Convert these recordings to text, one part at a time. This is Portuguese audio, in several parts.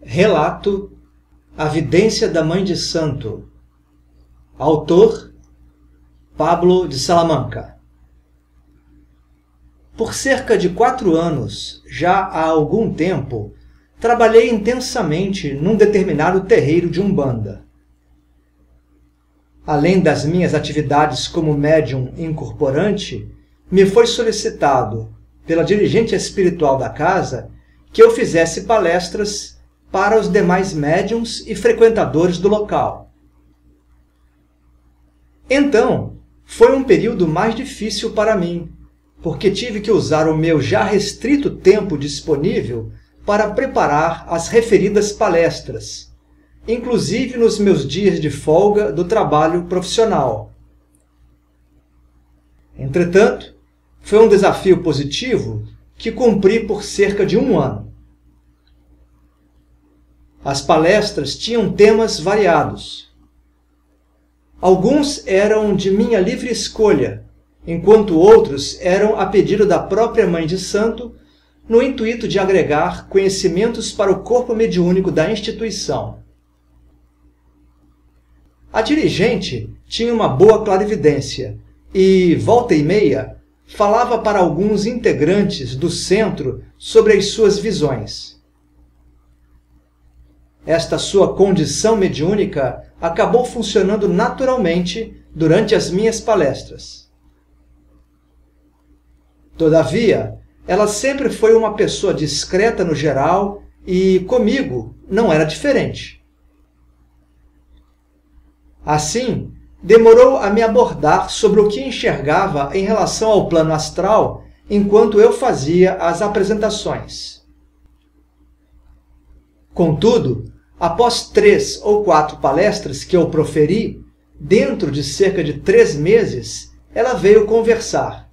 Relato A Vidência da Mãe de Santo. Autor Pablo de Salamanca. Por cerca de 4 anos, já há algum tempo, trabalhei intensamente num determinado terreiro de Umbanda. Além das minhas atividades como médium incorporante, me foi solicitado, pela dirigente espiritual da casa, que eu fizesse palestras para os demais médiuns e frequentadores do local. Então, foi um período mais difícil para mim, porque tive que usar o meu já restrito tempo disponível para preparar as referidas palestras, inclusive nos meus dias de folga do trabalho profissional. Entretanto, foi um desafio positivo que cumpri por cerca de 1 ano. As palestras tinham temas variados. Alguns eram de minha livre escolha, enquanto outros eram a pedido da própria Mãe de Santo, no intuito de agregar conhecimentos para o corpo mediúnico da instituição. A dirigente tinha uma boa clarividência e, volta e meia, falava para alguns integrantes do centro sobre as suas visões. Esta sua condição mediúnica acabou funcionando naturalmente durante as minhas palestras. Todavia, ela sempre foi uma pessoa discreta no geral e, comigo, não era diferente. Assim, demorou a me abordar sobre o que enxergava em relação ao plano astral enquanto eu fazia as apresentações. Contudo, após 3 ou 4 palestras que eu proferi, dentro de cerca de 3 meses, ela veio conversar.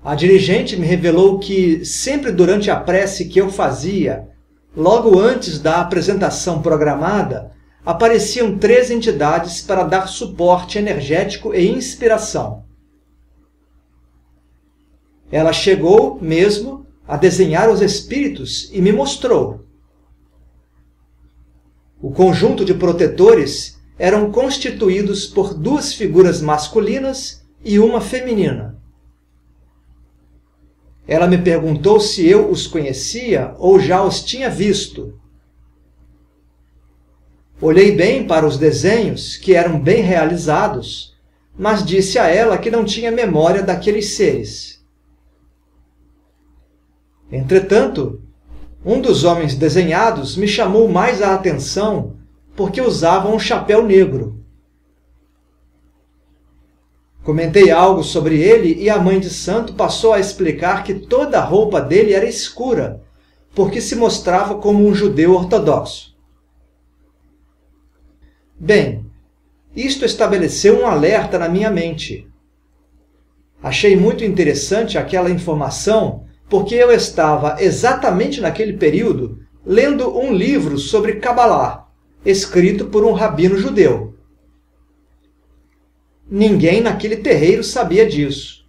A dirigente me revelou que, sempre durante a prece que eu fazia, logo antes da apresentação programada, apareciam 3 entidades para dar suporte energético e inspiração. Ela chegou mesmo a desenhar os espíritos e me mostrou. O conjunto de protetores eram constituídos por 2 figuras masculinas e uma feminina. Ela me perguntou se eu os conhecia ou já os tinha visto. Olhei bem para os desenhos, que eram bem realizados, mas disse a ela que não tinha memória daqueles seres. Entretanto, um dos homens desenhados me chamou mais a atenção porque usava um chapéu negro. Comentei algo sobre ele e a Mãe de Santo passou a explicar que toda a roupa dele era escura, porque se mostrava como um judeu ortodoxo. Bem, isto estabeleceu um alerta na minha mente. Achei muito interessante aquela informação, porque eu estava, exatamente naquele período, lendo um livro sobre Kabbalah, escrito por um rabino judeu. Ninguém naquele terreiro sabia disso.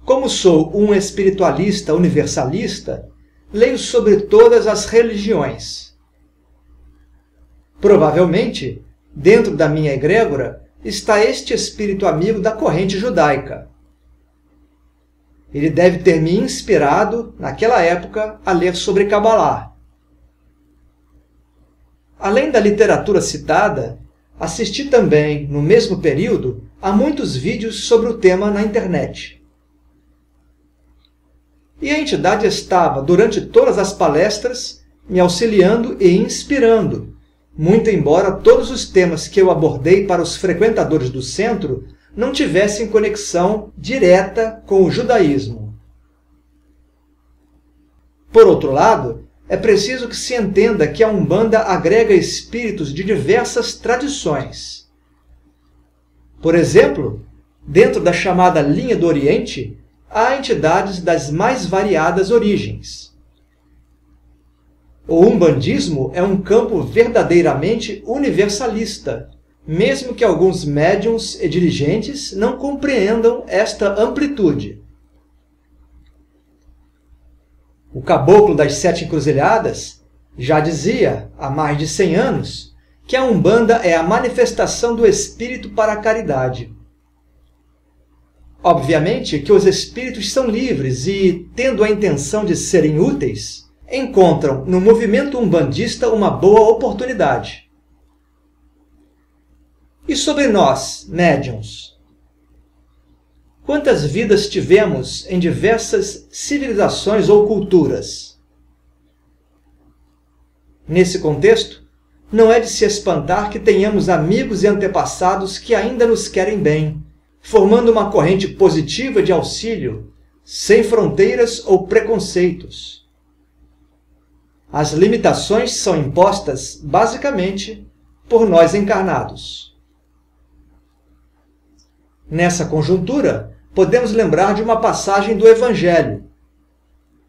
Como sou um espiritualista universalista, leio sobre todas as religiões. Provavelmente, dentro da minha egrégora, está este espírito amigo da corrente judaica. Ele deve ter me inspirado, naquela época, a ler sobre Kabbalah. Além da literatura citada, assisti também, no mesmo período, a muitos vídeos sobre o tema na internet. E a entidade estava, durante todas as palestras, me auxiliando e inspirando, muito embora todos os temas que eu abordei para os frequentadores do centro não tivessem conexão direta com o judaísmo. Por outro lado, é preciso que se entenda que a Umbanda agrega espíritos de diversas tradições. Por exemplo, dentro da chamada Linha do Oriente, há entidades das mais variadas origens. O umbandismo é um campo verdadeiramente universalista, mesmo que alguns médiuns e dirigentes não compreendam esta amplitude. O caboclo das 7 encruzilhadas já dizia, há mais de 100 anos, que a Umbanda é a manifestação do espírito para a caridade. Obviamente que os espíritos são livres e, tendo a intenção de serem úteis, encontram no movimento umbandista uma boa oportunidade. E sobre nós, médiuns? Quantas vidas tivemos em diversas civilizações ou culturas? Nesse contexto, não é de se espantar que tenhamos amigos e antepassados que ainda nos querem bem, formando uma corrente positiva de auxílio, sem fronteiras ou preconceitos. As limitações são impostas, basicamente, por nós encarnados. Nessa conjuntura, podemos lembrar de uma passagem do Evangelho.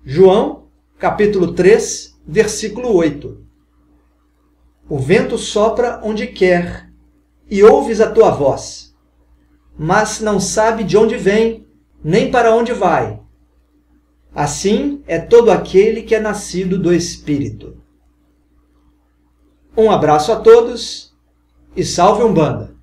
João, capítulo 3, versículo 8. O vento sopra onde quer, e ouves a tua voz, mas não sabe de onde vem, nem para onde vai. Assim é todo aquele que é nascido do Espírito. Um abraço a todos e salve Umbanda!